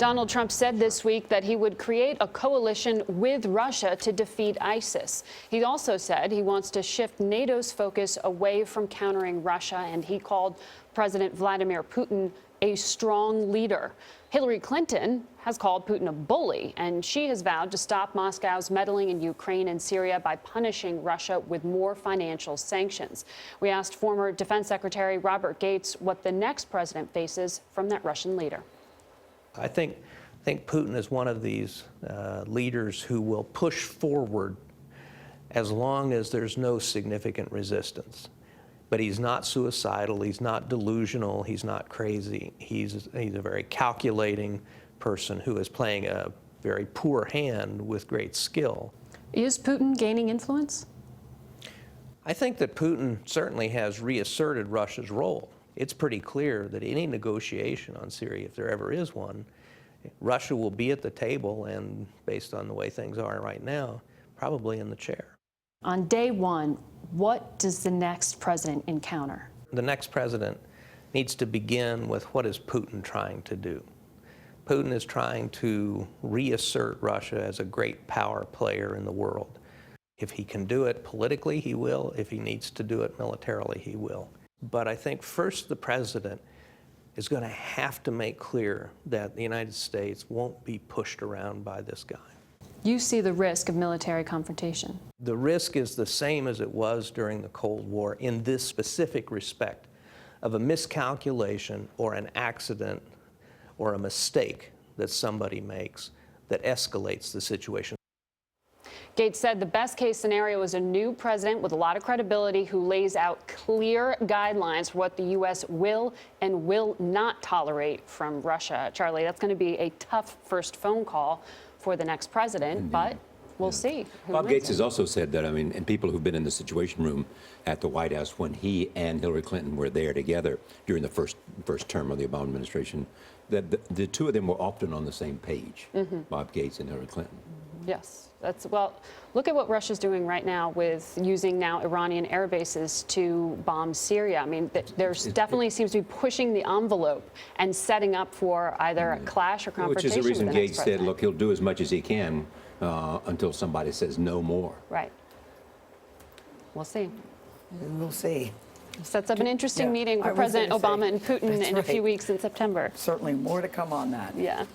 Donald Trump said this week that he would create a coalition with Russia to defeat ISIS. He also said he wants to shift NATO's focus away from countering Russia, and he called President Vladimir Putin a strong leader. Hillary Clinton has called Putin a bully, and she has vowed to stop Moscow's meddling in Ukraine and Syria by punishing Russia with more financial sanctions. We asked former Defense Secretary Robert Gates what the next president faces from that Russian leader. I think Putin is one of these leaders who will push forward as long as there's no significant resistance. But he's not suicidal, he's not delusional, he's not crazy. He's a very calculating person who is playing a very poor hand with great skill. Is Putin gaining influence? I think that Putin certainly has reasserted Russia's role. It's pretty clear that any negotiation on Syria, if there ever is one, Russia will be at the table and, based on the way things are right now, probably in the chair. On day one, what does the next president encounter? The next president needs to begin with what is Putin trying to do. Putin is trying to reassert Russia as a great power player in the world. If he can do it politically, he will. If he needs to do it militarily, he will. But I think first the president is going to have to make clear that the United States won't be pushed around by this guy. You see the risk of military confrontation. The risk is the same as it was during the Cold War in this specific respect of a miscalculation or an accident or a mistake that somebody makes that escalates the situation. Gates said the best case scenario is a new president with a lot of credibility who lays out clear guidelines for what the U.S. will and will not tolerate from Russia. Charlie, that's going to be a tough first phone call for the next president, Indeed. but we'll see. Bob Gates has also said that, and people who've been in the Situation Room at the White House when he and Hillary Clinton were there together during the first term of the Obama administration, that the two of them were often on the same page, Bob Gates and Hillary Clinton. Yes. Well, look at what Russia's doing right now with using now Iranian air bases to bomb Syria. I mean, there's definitely seems to be pushing the envelope and setting up for either a clash or confrontation. Which is the reason with the Gates said, look, he'll do as much as he can until somebody says no more. Right. We'll see. We'll see. Sets up an interesting meeting for President Obama and Putin in a few weeks in September. Certainly more to come on that. Yeah.